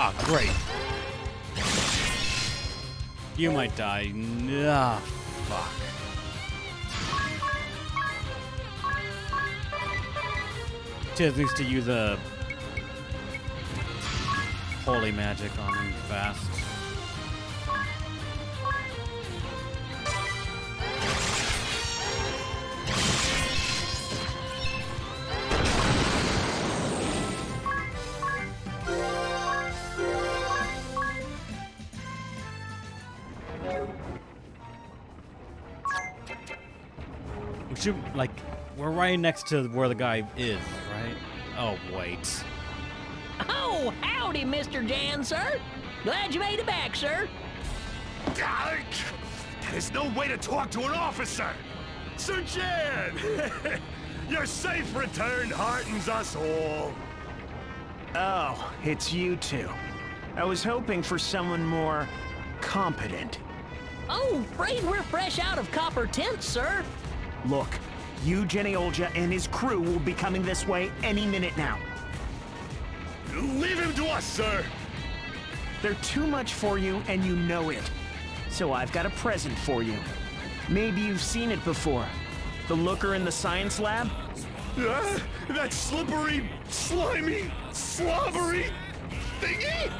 Ah, great. You might die. Ah, fuck. Tiz needs to use a holy magic on him fast. We should, like, we're right next to where the guy is, right? Oh, wait. Oh, howdy, Mr. Jan, sir. Glad you made it back, sir. There's no way to talk to an officer! Sir Jan! Your safe return heartens us all. Oh, it's you two. I was hoping for someone more competent. Oh, afraid we're fresh out of copper tents, sir. Look, Jenny Olja and his crew will be coming this way any minute now. Leave him to us, sir! They're too much for you, and you know it. So I've got a present for you. Maybe you've seen it before. The looker in the science lab? That slippery, slimy, slobbery thingy?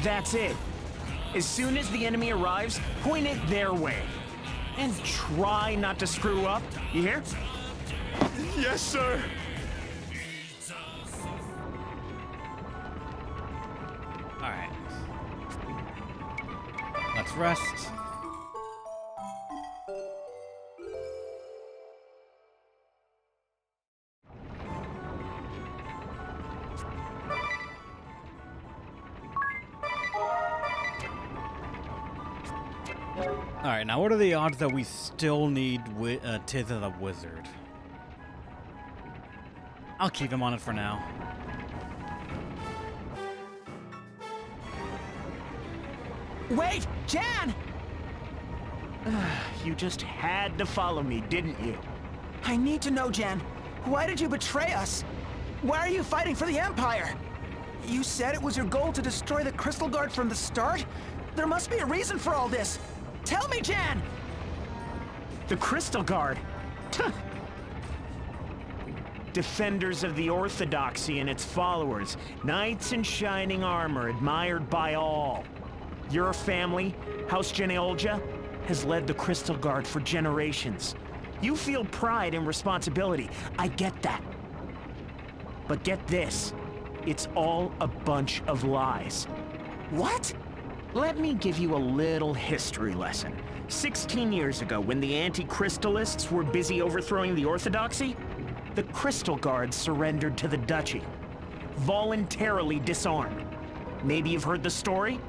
That's it. As soon as the enemy arrives, point it their way. And try not to screw up. You hear? Yes, sir. Alright. Let's rest. Alright, now what are the odds that we still need Tiz as a wizard? I'll keep him on it for now. Wait, Jan! You just had to follow me, didn't you? I need to know, Jan. Why did you betray us? Why are you fighting for the Empire? You said it was your goal to destroy the Crystal Guard from the start? There must be a reason for all this. Tell me, Jan! The Crystal Guard? Defenders of the Orthodoxy and its followers. Knights in shining armor, admired by all. Your family, House Geneolja, has led the Crystal Guard for generations. You feel pride and responsibility. I get that. But get this. It's all a bunch of lies. What? Let me give you a little history lesson. 16 years ago, when the anti-crystallists were busy overthrowing the Orthodoxy, the Crystal Guard surrendered to the Duchy. Voluntarily disarmed. Maybe you've heard the story?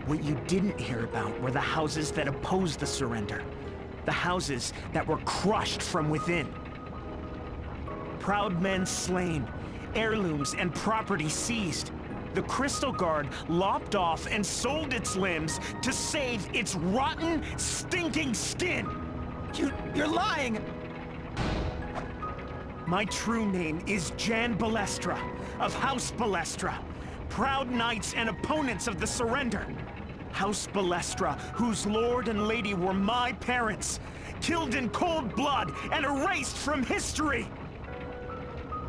What you didn't hear about were the houses that opposed the surrender. The houses that were crushed from within. Proud men slain, heirlooms and property seized. The Crystal Guard lopped off and sold its limbs to save its rotten, stinking skin. You're lying! My true name is Jan Balestra, of House Balestra. Proud knights and opponents of the surrender. House Balestra, whose lord and lady were my parents, killed in cold blood and erased from history.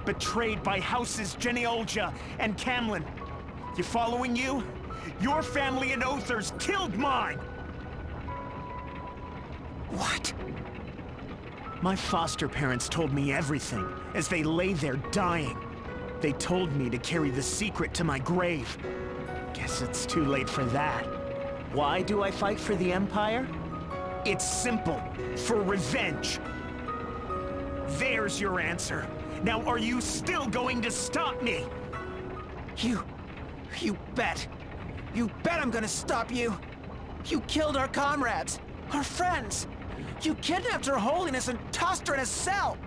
Betrayed by houses Geneolja and Camlin. You following you? Your family and Others killed mine! What? My foster parents told me everything as they lay there dying. They told me to carry the secret to my grave. Guess it's too late for that. Why do I fight for the Empire? It's simple. For revenge. There's your answer. Now are you still going to stop me? You bet. You bet I'm gonna stop you. You killed our comrades, our friends. You kidnapped Her Holiness and tossed her in a cell.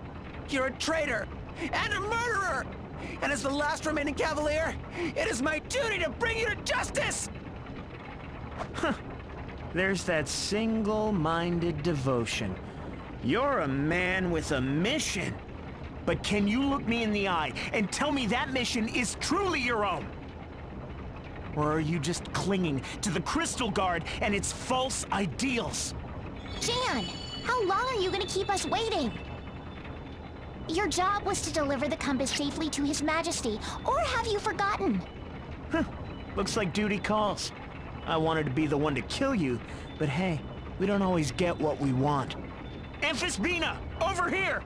You're a traitor and a murderer. And as the last remaining Cavalier, it is my duty to bring you to justice! There's that single-minded devotion. You're a man with a mission. But can you look me in the eye and tell me that mission is truly your own? Or are you just clinging to the Crystal Guard and its false ideals? Jan, how long are you gonna keep us waiting? Your job was to deliver the compass safely to His Majesty, or have you forgotten? Looks like duty calls. I wanted to be the one to kill you, but hey, we don't always get what we want. Amphisbina, over here!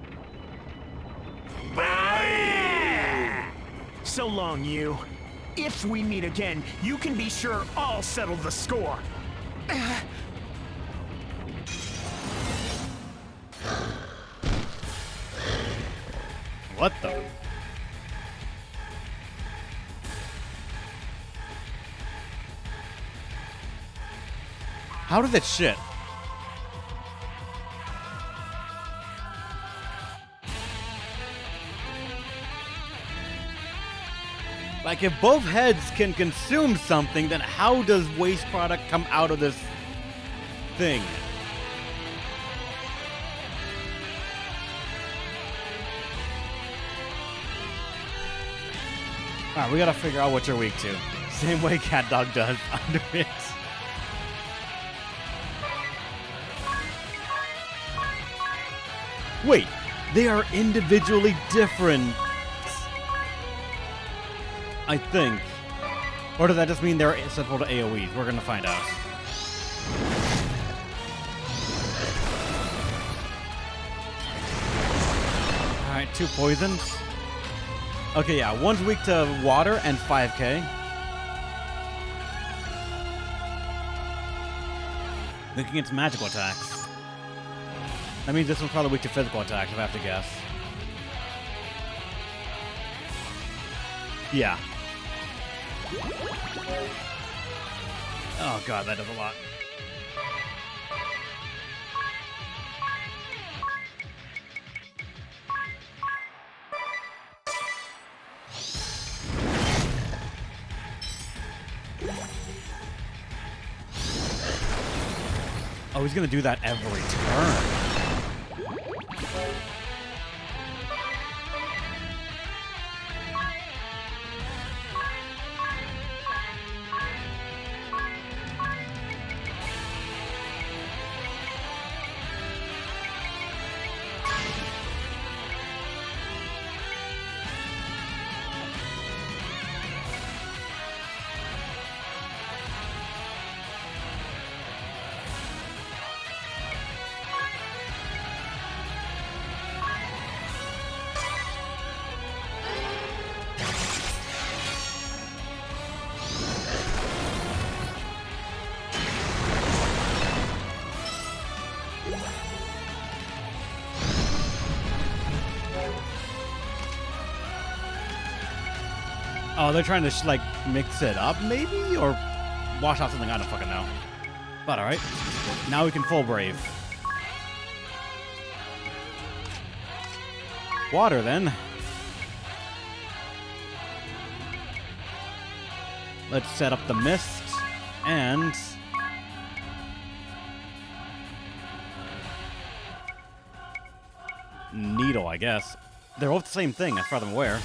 So long, you. If we meet again, you can be sure I'll settle the score. What the? How did that shit? Like, if both heads can consume something, then how does waste product come out of this thing? Alright, we gotta figure out what you're weak to. Same way Cat Dog does under it. Wait, they are individually different. I think. Or does that just mean they're susceptible to AoEs? We're gonna find out. Alright, 2 poisons. Okay, yeah, one's weak to water and 5k. Weak against magical attacks. That means this one's probably weak to physical attacks, if I have to guess. Yeah. Oh god, that does a lot. Oh, he's gonna do that every turn. Oh, they're trying to, like, mix it up, maybe? Or wash out something, I don't fucking know. But, alright. Now we can full brave. Water, then. Let's set up the mist. And... needle, I guess. They're both the same thing, as far as I'm aware.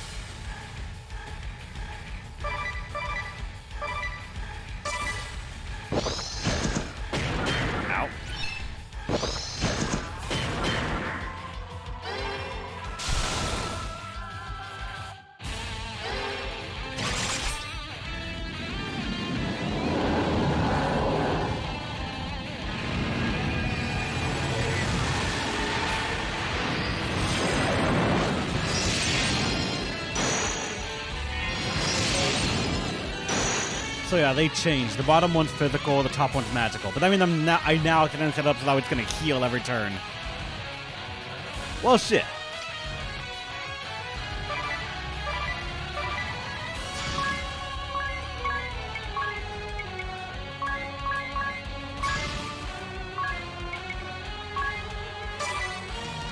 So yeah, they changed. The bottom one's physical, the top one's magical. But I mean, I now can set it up so that it's going to heal every turn. Well, shit.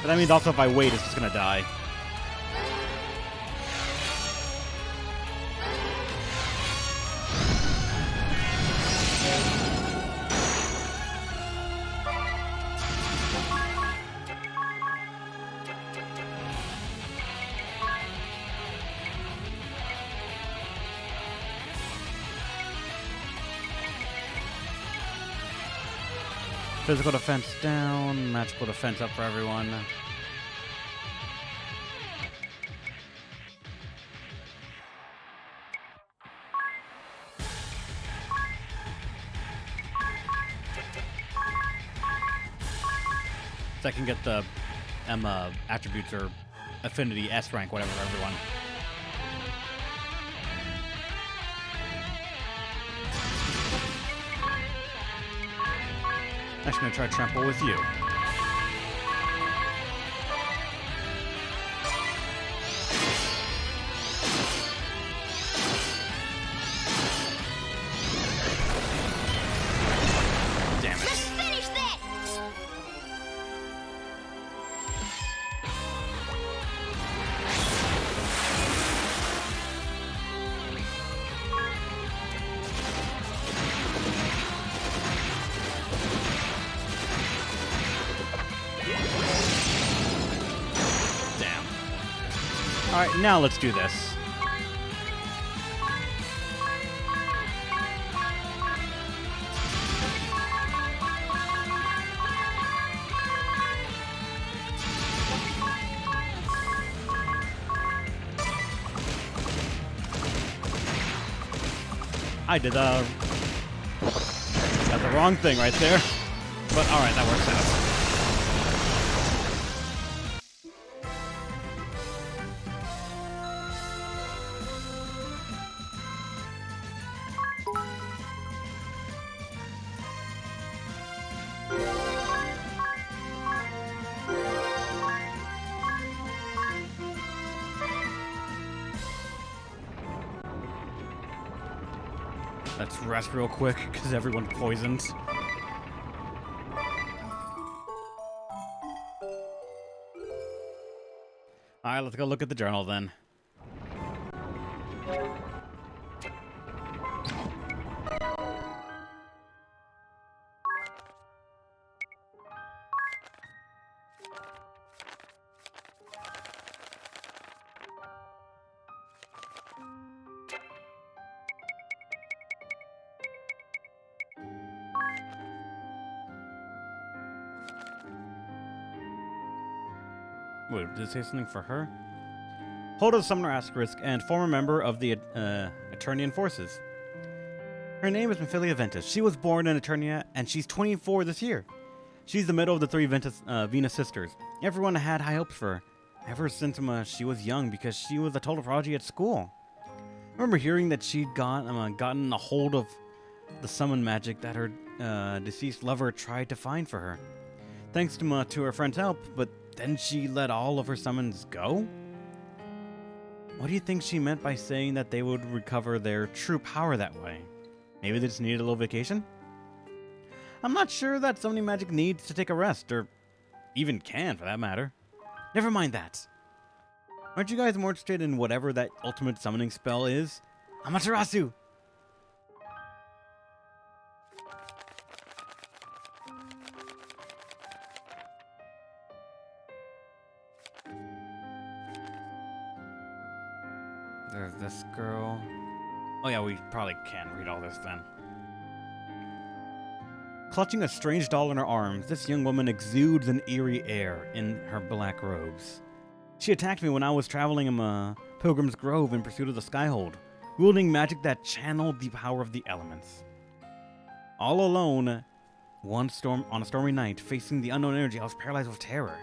But that means also if I wait, it's just going to die. Physical defense down, magical defense up for everyone. So I can get the attributes or affinity S rank, whatever, for everyone. I'm just gonna try trample with you. Damn it. Let's finish this! Damn. Alright, now let's do this. I did got the wrong thing right there. But alright, that works out. Let's rest real quick, because everyone's poisoned. Alright, let's go look at the journal then. Wait, did it say something for her? Holder of the Summoner Asterisk and former member of the Eternian Forces. Her name is Mephilia Ventus. She was born in Eternia, and she's 24 this year. She's the middle of the three Venus sisters. Everyone had high hopes for her, ever since she was young, because she was a total prodigy at school. I remember hearing that she'd gotten a hold of the summon magic that her deceased lover tried to find for her. Thanks to her friend's help, but then she let all of her summons go? What do you think she meant by saying that they would recover their true power that way? Maybe they just needed a little vacation? I'm not sure that summoning magic needs to take a rest, or even can, for that matter. Never mind that. Aren't you guys more interested in whatever that ultimate summoning spell is? Amaterasu! There's this girl. Oh yeah, we probably can't read all this then. Clutching a strange doll in her arms, this young woman exudes an eerie air in her black robes. She attacked me when I was traveling in Pilgrim's Grove in pursuit of the Skyhold, wielding magic that channeled the power of the elements. All alone, on a stormy night, facing the unknown energy, I was paralyzed with terror.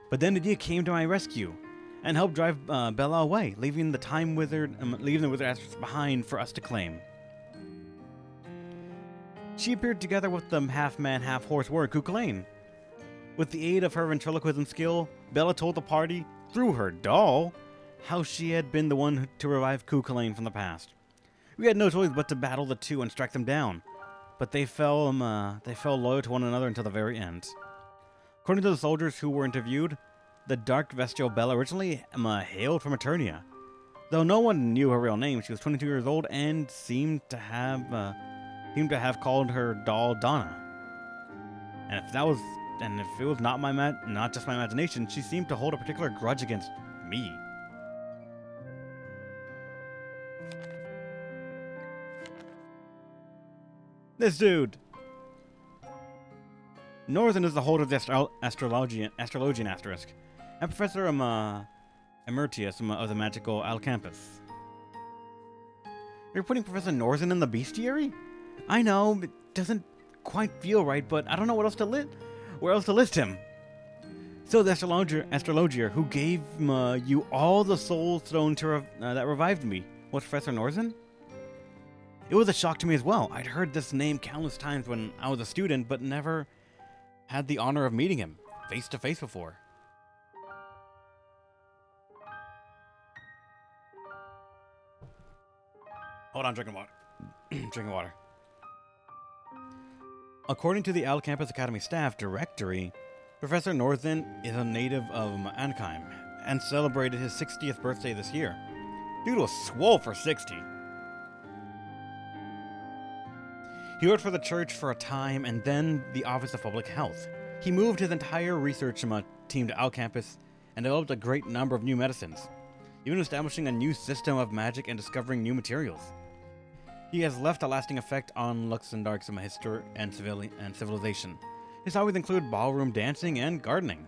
But then Nadia came to my rescue and helped drive Bella away, leaving the wizard Asterisk behind for us to claim. She appeared together with the half-man, half-horse warrior Cuchulainn. With the aid of her ventriloquism skill, Bella told the party, through her doll, how she had been the one to revive Cuchulainn from the past. We had no choice but to battle the two and strike them down, but they fell loyal to one another until the very end. According to the soldiers who were interviewed, the dark bestial Bella originally hailed from Eternia. Though no one knew her real name, she was 22 years old and seemed to have called her doll Donna. And if it was not just my imagination, she seemed to hold a particular grudge against me. This dude. Northern is the holder of the Astrologian asterisk, and Professor Emertius of the magical Alcampus. You're putting Professor Northern in the bestiary? I know, it doesn't quite feel right, but I don't know where else to list him. So the astrologer who gave you all the soul stone that revived me was Professor Northern? It was a shock to me as well. I'd heard this name countless times when I was a student, but never had the honor of meeting him face to face before. Hold on, drinking water. Drinking water. According to the Alcampus Academy staff directory, Professor Northern is a native of Ankheim and celebrated his 60th birthday this year. Dude was swole for 60. He worked for the church for a time and then the Office of Public Health. He moved his entire research team to Alcampus and developed a great number of new medicines, even establishing a new system of magic and discovering new materials. He has left a lasting effect on Luxembourg's history and civilization. His hobbies include ballroom dancing and gardening.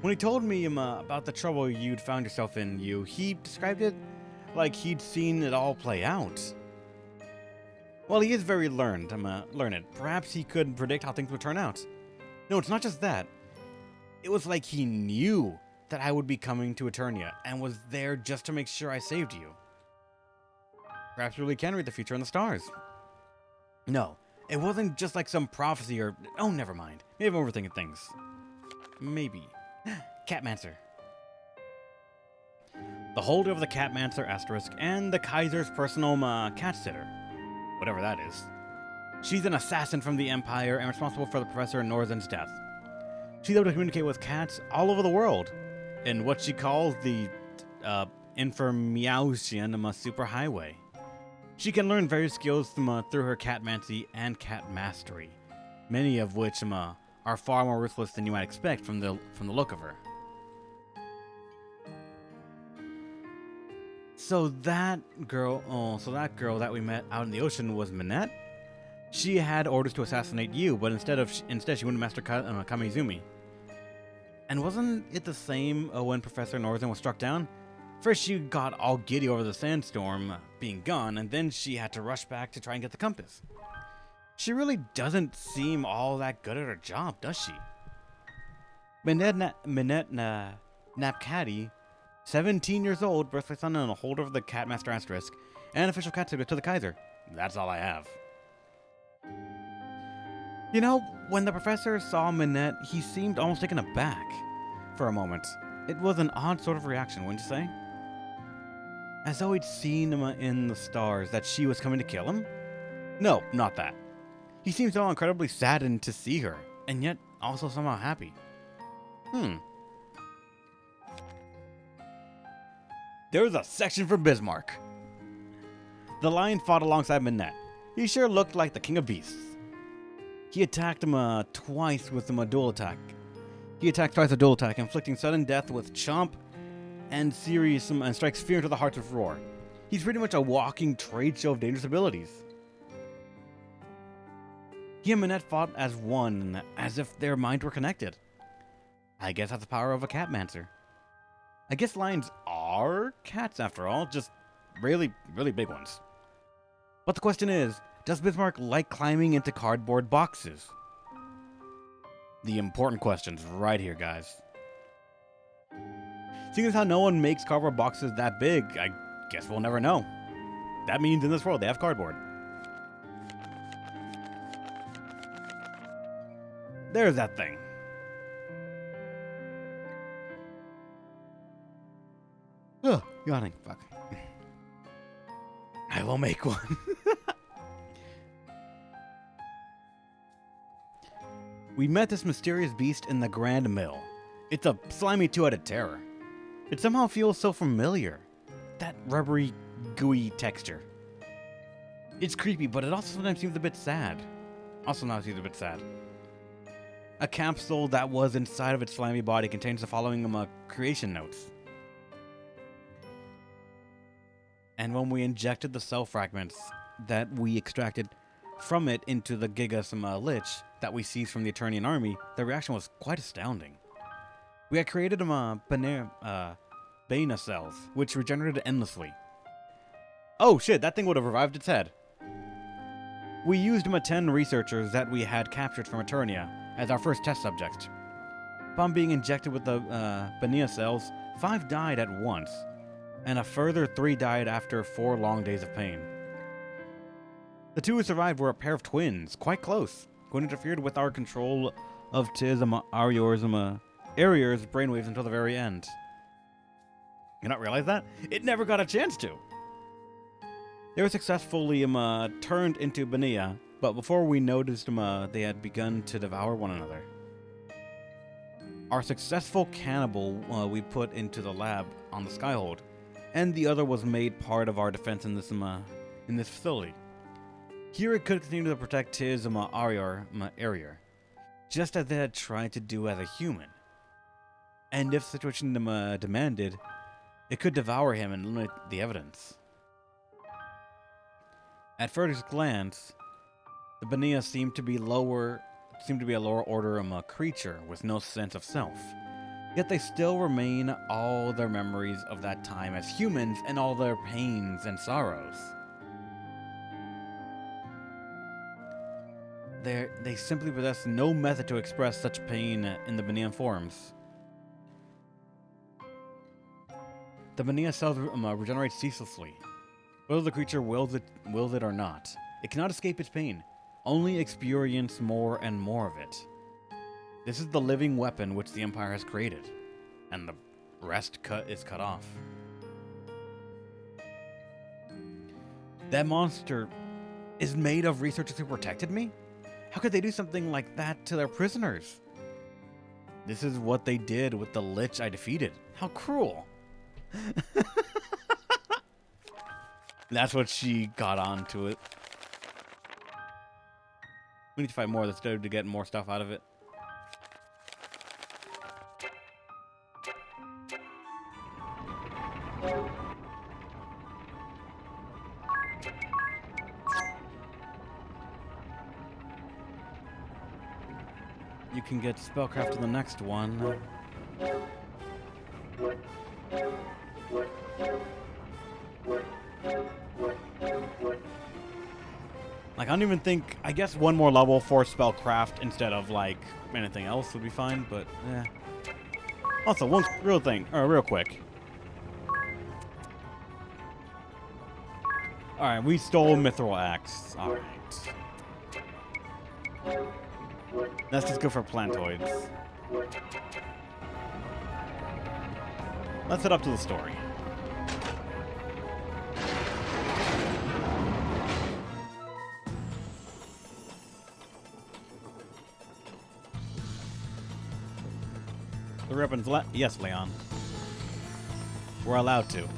When he told me about the trouble you'd found yourself in, he described it like he'd seen it all play out. Well, he is very learned. Perhaps he could predict how things would turn out. No, it's not just that. It was like he knew that I would be coming to Eternia and was there just to make sure I saved you. Perhaps we really can read the future in the stars. No, it wasn't just like some prophecy or... Oh, never mind. Maybe I'm overthinking things. Maybe. Catmancer. The holder of the Catmancer asterisk and the Kaiser's personal cat sitter. Whatever that is. She's an assassin from the Empire and responsible for the Professor Northern's death. She's able to communicate with cats all over the world in what she calls the Information Superhighway. She can learn various skills through her catmancy and cat mastery, many of which are far more ruthless than you might expect from the look of her. So that girl that we met out in the ocean was Minette. She had orders to assassinate you, but instead she went to Master Kamizumi. And wasn't it the same when Professor Northern was struck down? First she got all giddy over the sandstorm being gone, and then she had to rush back to try and get the compass. She really doesn't seem all that good at her job, does she? Minette Napcaddy, 17 years old, birthday son and a holder of the Catmaster asterisk, and official cat sitter to the Kaiser. That's all I have. You know, when the professor saw Minette, he seemed almost taken aback for a moment. It was an odd sort of reaction, wouldn't you say? As though he'd seen him in the stars that she was coming to kill him? No, not that. He seemed so incredibly saddened to see her, and yet also somehow happy. There was a section for Bismarck. The lion fought alongside Minette. He sure looked like the king of beasts. He attacked him twice with a dual attack. Inflicting sudden death with chomp and serious and strikes fear into the hearts of roar. He's pretty much a walking trade show of dangerous abilities. He and Minette fought as one, as if their minds were connected. I guess that's the power of a catmancer. I guess lions are cats after all, just really, really big ones. But the question is, does Bismarck like climbing into cardboard boxes? The important question's right here, guys. Seeing as how no one makes cardboard boxes that big, I guess we'll never know. That means in this world they have cardboard. There's that thing. Ugh, yawning. Fuck. I will make one. We met this mysterious beast in the Grand Mill. It's a slimy two-headed terror. It somehow feels so familiar. That rubbery, gooey texture. It's creepy, but it also sometimes seems a bit sad. A capsule that was inside of its slimy body contains the following creation notes. And when we injected the cell fragments that we extracted, from it into the Gigasima Lich that we seized from the Eternian army, the reaction was quite astounding. We had created Bana cells, which regenerated endlessly. Oh shit, that thing would have revived its head. We used 10 researchers that we had captured from Eternia as our first test subjects. Upon being injected with the Bana cells, 5 died at once, and a further 3 died after 4 long days of pain. The 2 who survived were a pair of twins, quite close, who interfered with our control of Arior's brainwaves until the very end. You not realize that? It never got a chance to! They were successfully turned into Bania, but before we noticed they had begun to devour one another. Our successful cannibal we put into the lab on the Skyhold, and the other was made part of our defense in this facility. Here it could continue to protect his Arior, just as it had tried to do as a human. And if the situation demanded, it could devour him and limit the evidence. At first glance, the Bania seemed to be a lower order creature with no sense of self. Yet they still remain all their memories of that time as humans and all their pains and sorrows. They simply possess no method to express such pain in the Bania forms. The Bania cells regenerate ceaselessly, whether the creature wills it or not. It cannot escape its pain, only experience more and more of it. This is the living weapon which the Empire has created, and the rest is cut off. That monster is made of researchers who protected me? How could they do something like that to their prisoners? This is what they did with the Lich I defeated. How cruel. That's what she got onto it. We need to fight more of this dude to get more stuff out of it. You can get spellcraft to the next one. Like, I don't even think... I guess one more level for spellcraft instead of, like, anything else would be fine, but, eh. Also, one real quick. Alright, we stole Mithril Axe. Alright. Let's just go for plantoids. Let's head up to the story. The ribbons yes, Leon. We're allowed to.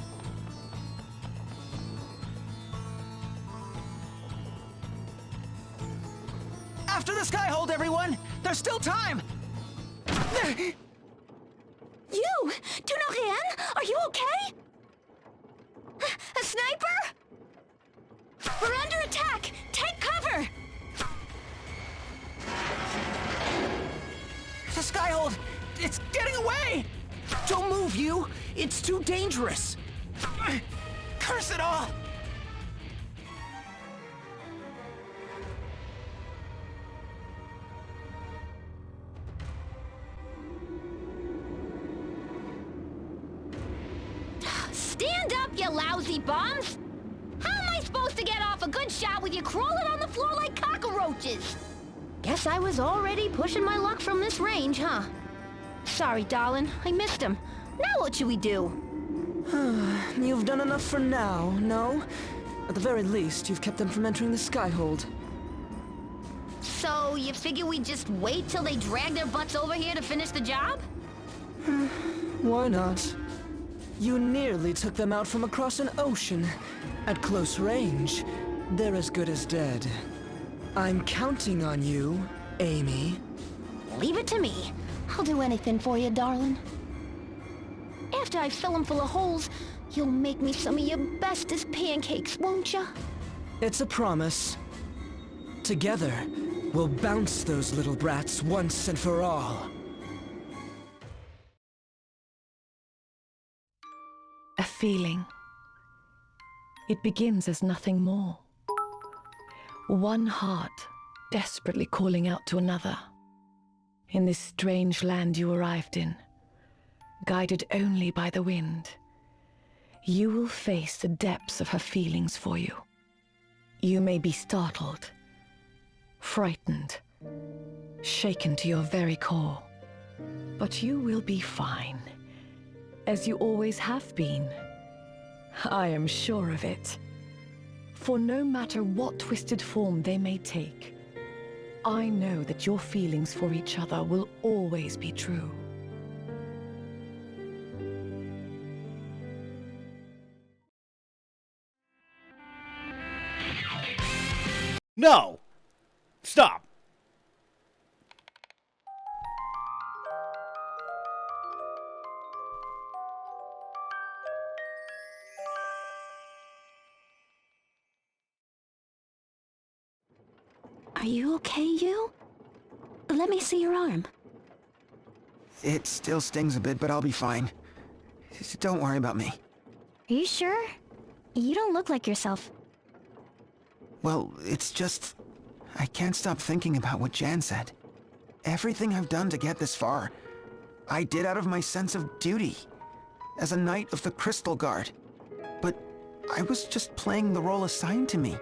After the Skyhold, everyone! There's still time! You! Do not rien? Are you okay? A sniper? We're under attack! Take cover! The Skyhold! It's getting away! Don't move, you! It's too dangerous! Curse it all! Stand up, you lousy bums! How am I supposed to get off a good shot with you crawling on the floor like cockroaches? Guess I was already pushing my luck from this range, huh? Sorry, darling. I missed him. Now what should we do? You've done enough for now, no? At the very least, you've kept them from entering the Skyhold. So, you figure we just wait till they drag their butts over here to finish the job? Why not? You nearly took them out from across an ocean. At close range, they're as good as dead. I'm counting on you, Amy. Leave it to me. I'll do anything for you, darling. After I fill them full of holes, you'll make me some of your bestest pancakes, won't ya? It's a promise. Together, we'll bounce those little brats once and for all. A feeling. It begins as nothing more. One heart desperately calling out to another. In this strange land you arrived in, guided only by the wind, you will face the depths of her feelings for you. You may be startled, frightened, shaken to your very core, but you will be fine, as you always have been. I am sure of it. For no matter what twisted form they may take, I know that your feelings for each other will always be true. No! Stop! Are you okay, you? Let me see your arm. It still stings a bit, but I'll be fine. Just don't worry about me. Are you sure? You don't look like yourself. Well, it's just... I can't stop thinking about what Jan said. Everything I've done to get this far, I did out of my sense of duty, as a knight of the Crystal Guard. But I was just playing the role assigned to me.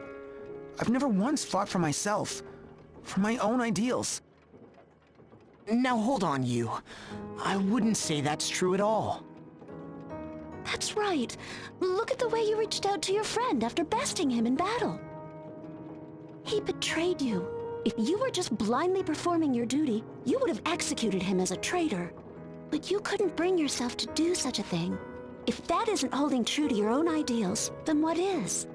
I've never once fought for myself, for my own ideals. Now hold on, you. I wouldn't say that's true at all. That's right. Look at the way you reached out to your friend after besting him in battle. He betrayed you. If you were just blindly performing your duty, you would have executed him as a traitor. But you couldn't bring yourself to do such a thing. If that isn't holding true to your own ideals, then what is?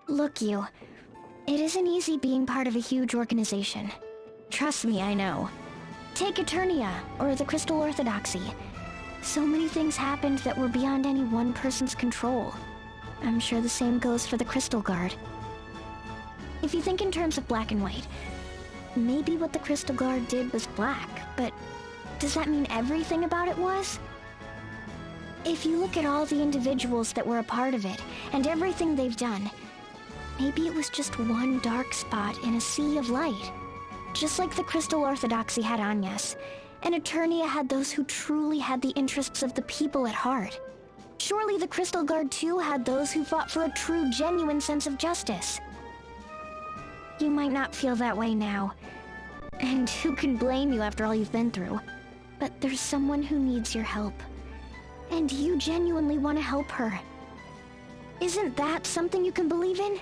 Look, you. It isn't easy being part of a huge organization. Trust me, I know. Take Eternia, or the Crystal Orthodoxy. So many things happened that were beyond any one person's control. I'm sure the same goes for the Crystal Guard. If you think in terms of black and white, maybe what the Crystal Guard did was black, but does that mean everything about it was? If you look at all the individuals that were a part of it, and everything they've done, maybe it was just one dark spot in a sea of light. Just like the Crystal Orthodoxy had Agnes, and Eternia had those who truly had the interests of the people at heart. Surely the Crystal Guard too had those who fought for a true, genuine sense of justice. You might not feel that way now, and who can blame you after all you've been through? But there's someone who needs your help. And you genuinely want to help her. Isn't that something you can believe in?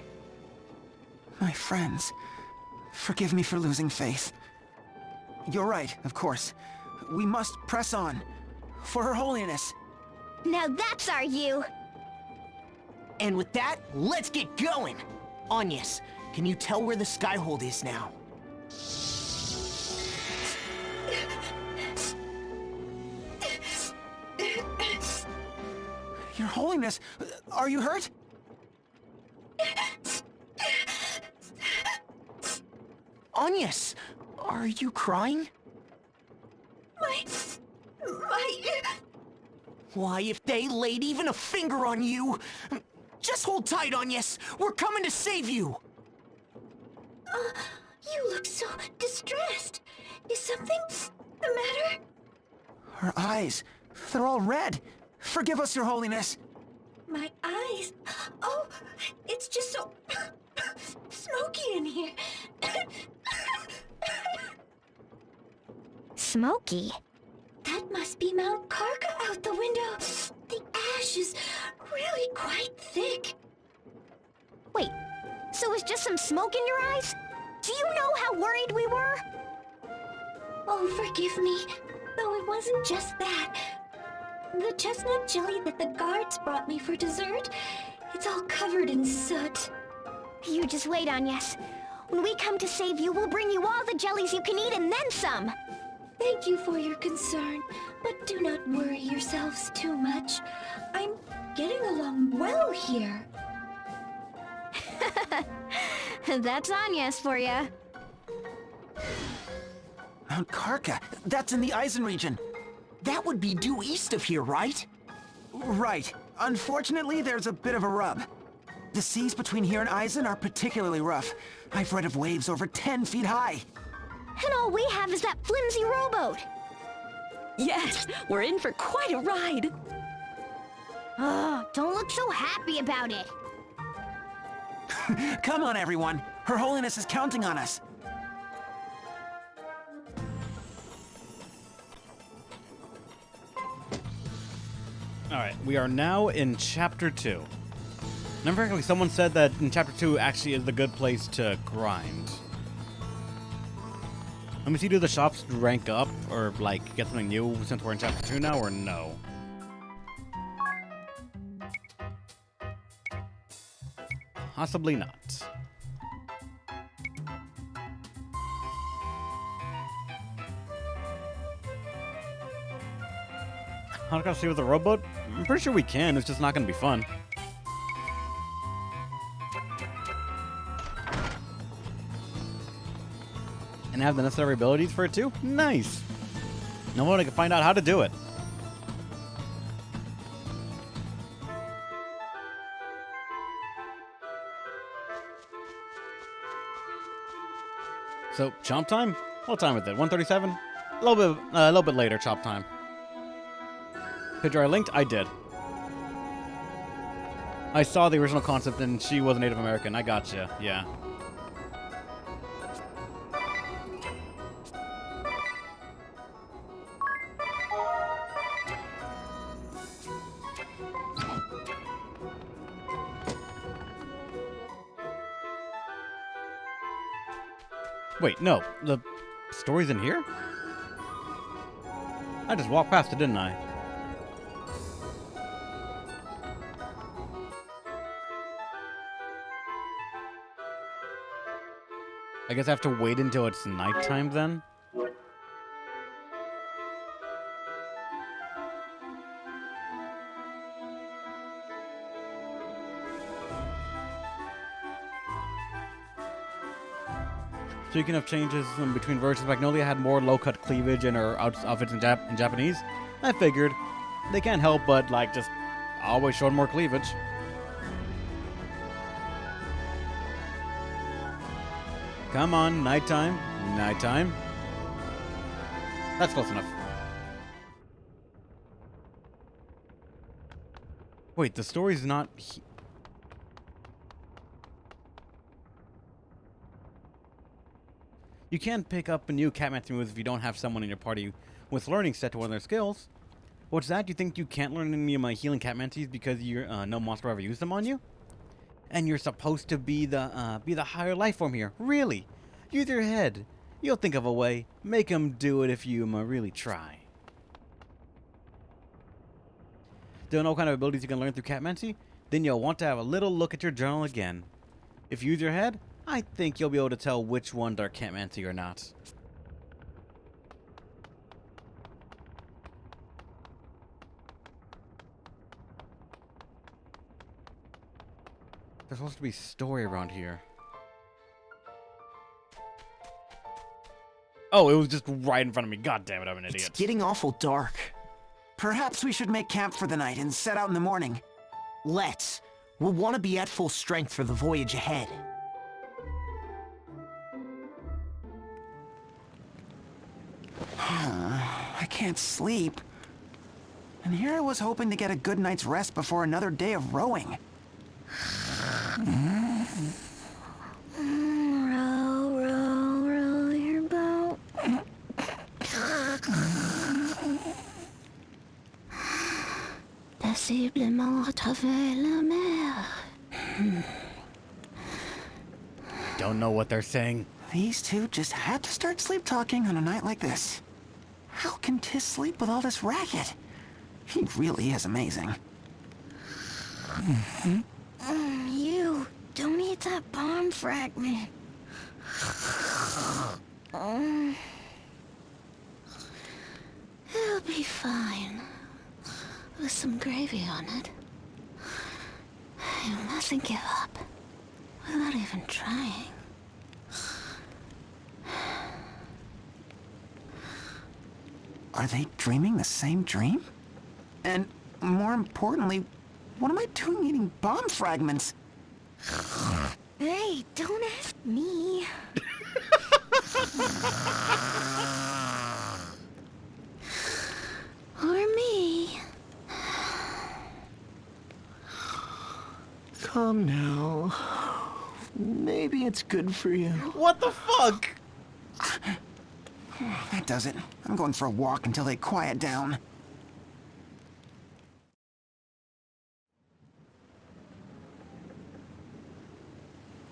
My friends, forgive me for losing faith. You're right, of course. We must press on. For Her Holiness. Now that's our you! And with that, let's get going! Agnes, can you tell where the Skyhold is now? Your Holiness, are you hurt? Agnes, are you crying? Why, if they laid even a finger on you... Just hold tight, Agnes! We're coming to save you! You look so distressed. Is something the matter? Her eyes, they're all red. Forgive us, Your Holiness. My eyes? Oh, it's just so smoky in here. Smoky? That must be Mount Karka out the window. The ash is really quite thick. Wait, so it's just some smoke in your eyes? Do you know how worried we were? Oh, forgive me. Though it wasn't just that. The chestnut jelly that the guards brought me for dessert, it's all covered in soot. You just wait, Agnes. When we come to save you, we'll bring you all the jellies you can eat and then some. Thank you for your concern, but do not worry yourselves too much. I'm getting along well here. That's Anya's for ya. Mount Karka, that's in the Eisen region. That would be due east of here, right? Right. Unfortunately, there's a bit of a rub. The seas between here and Eisen are particularly rough. I've read of waves over 10 feet high. And all we have is that flimsy rowboat. Yes, we're in for quite a ride. Oh, don't look so happy about it. Come on, everyone. Her Holiness is counting on us. Alright, we are now in Chapter 2. Remember correctly, someone said that in Chapter 2 actually is the good place to grind. Let me see, do the shops rank up or, like, get something new since we're in Chapter 2 now, or no? Possibly not. How to see with the rowboat? I'm pretty sure we can, it's just not gonna be fun. And have the necessary abilities for it too? Nice! Now I can find out how to do it. So, chomp time? What time is it? 1:37? A little bit later, chomp time. Picture I linked? I did. I saw the original concept and she was Native American. I gotcha. Yeah. Wait, no. The story's in here? I just walked past it, didn't I? I guess I have to wait until it's nighttime then? Speaking of changes between versions, Magnolia had more low-cut cleavage in her outfits in Japanese. I figured they can't help but, like, just always showing more cleavage. Come on, nighttime. Nighttime. That's close enough. Wait, the story's not... You can't pick up a new Catmancy moves if you don't have someone in your party with learning set to one of their skills. What's that? You think you can't learn any of my healing Catmancies because no monster ever used them on you? And you're supposed to be the higher life form here. Really? Use your head. You'll think of a way. Make him do it if you really try. Don't know what kind of abilities you can learn through Catmancy? Then you'll want to have a little look at your journal again. If you use your head, I think you'll be able to tell which ones are Catmancy or not. There's supposed to be story around here. Oh, it was just right in front of me. God damn it, I'm an idiot. It's getting awful dark. Perhaps we should make camp for the night and set out in the morning. Let's. We'll want to be at full strength for the voyage ahead. I can't sleep. And here I was hoping to get a good night's rest before another day of rowing. Row, row, row your boat. Passiblement à travers la mer. Don't know what they're saying. These two just had to start sleep talking on a night like this. How can Tiss sleep with all this racket? He really is amazing. You don't eat that bomb fragment. It'll be fine. With some gravy on it. You mustn't give up. Without even trying. Are they dreaming the same dream? And more importantly, what am I doing eating bomb fragments? Hey, don't ask me. Or me. Come now. Maybe it's good for you. What the fuck? That does it. I'm going for a walk until they quiet down.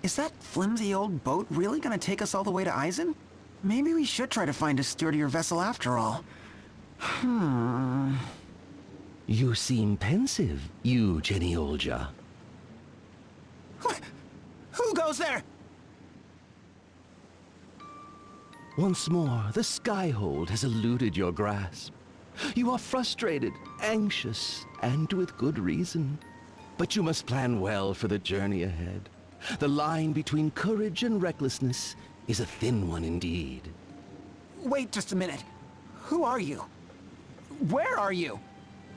Is that flimsy old boat really gonna take us all the way to Eisen? Maybe we should try to find a sturdier vessel after all. You seem pensive, you Jenny Olja. Who goes there? Once more, the Skyhold has eluded your grasp. You are frustrated, anxious, and with good reason. But you must plan well for the journey ahead. The line between courage and recklessness is a thin one indeed. Wait just a minute. Who are you? Where are you?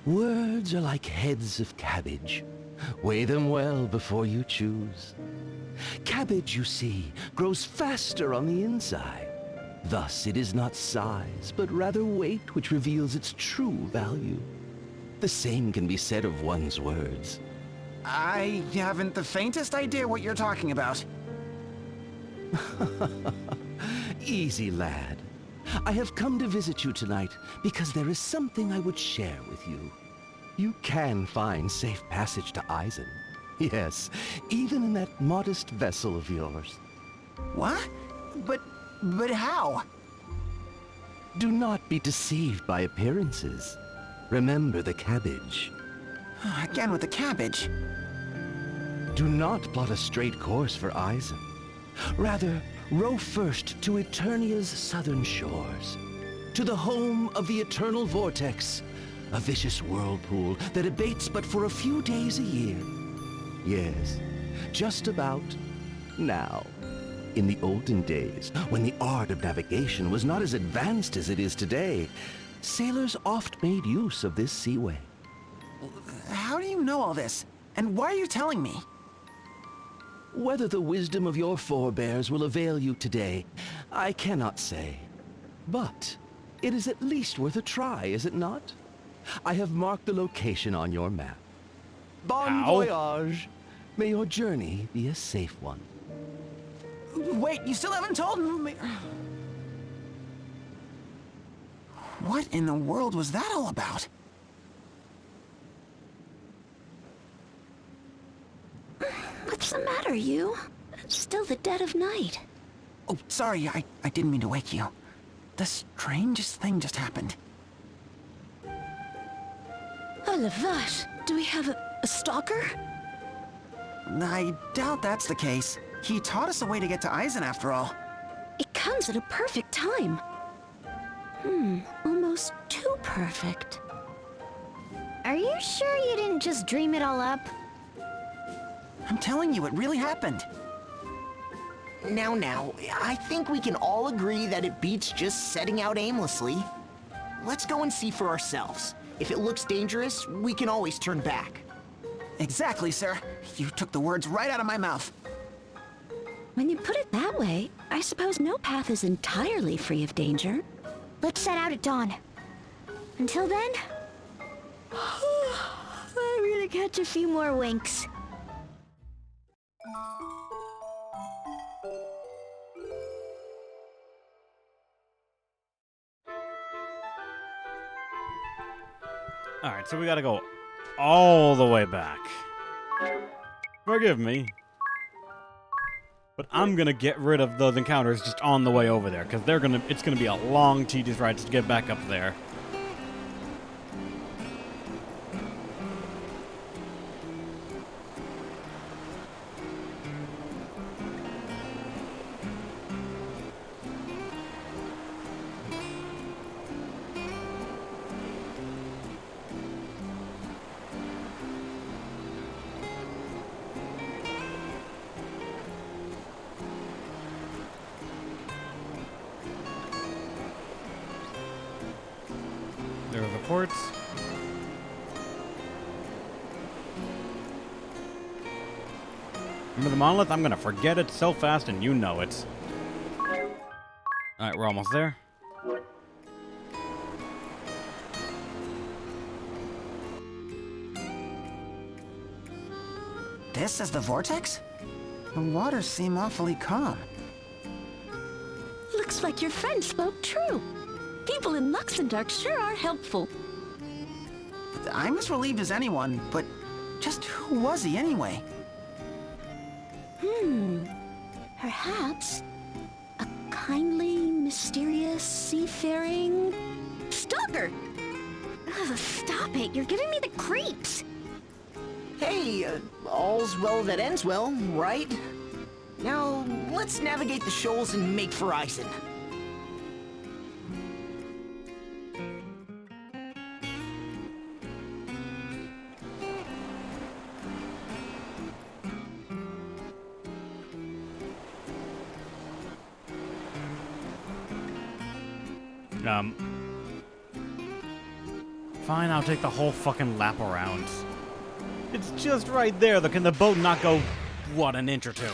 Words are like heads of cabbage. Weigh them well before you choose. Cabbage, you see, grows faster on the inside. Thus, it is not size, but rather weight which reveals its true value. The same can be said of one's words. I haven't the faintest idea what you're talking about. Easy, lad. I have come to visit you tonight because there is something I would share with you. You can find safe passage to Eisen. Yes, even in that modest vessel of yours. What? But how? Do not be deceived by appearances. Remember the cabbage. Again with the cabbage. Do not plot a straight course for Eisen. Rather, row first to Eternia's southern shores, to the home of the Eternal Vortex, a vicious whirlpool that abates but for a few days a year. Yes, just about now. In the olden days, when the art of navigation was not as advanced as it is today, sailors oft made use of this seaway. How do you know all this? And why are you telling me? Whether the wisdom of your forebears will avail you today, I cannot say. But it is at least worth a try, is it not? I have marked the location on your map. Bon voyage! May your journey be a safe one. Wait, you still haven't told me... What in the world was that all about? What's the matter, you? It's still the dead of night. Oh, sorry, I didn't mean to wake you. The strangest thing just happened. Oh, la vache. Do we have a stalker? I doubt that's the case. He taught us a way to get to Eisen after all. It comes at a perfect time. Almost too perfect. Are you sure you didn't just dream it all up? I'm telling you, it really happened. Now, I think we can all agree that it beats just setting out aimlessly. Let's go and see for ourselves. If it looks dangerous, we can always turn back. Exactly, sir. You took the words right out of my mouth. When you put it that way, I suppose no path is entirely free of danger. Let's set out at dawn. Until then, I'm gonna catch a few more winks. Alright, so we gotta go all the way back. Forgive me. But I'm gonna get rid of those encounters just on the way over there, because it's gonna be a long, tedious ride to get back up there. teleports. Remember the monolith? I'm gonna forget it so fast, and you know it. Alright, we're almost there. This is the vortex? The waters seem awfully calm. Looks like your friend spoke true. People in Luxembourg sure are helpful. I'm as relieved as anyone, but just who was he anyway? Perhaps a kindly, mysterious, seafaring stalker. Ugh, stop it, you're giving me the creeps. Hey, all's well that ends well, right? Now, let's navigate the shoals and make for Eisen. Fine, I'll take the whole fucking lap around. It's just right there. Can the boat not go, what, an inch or two?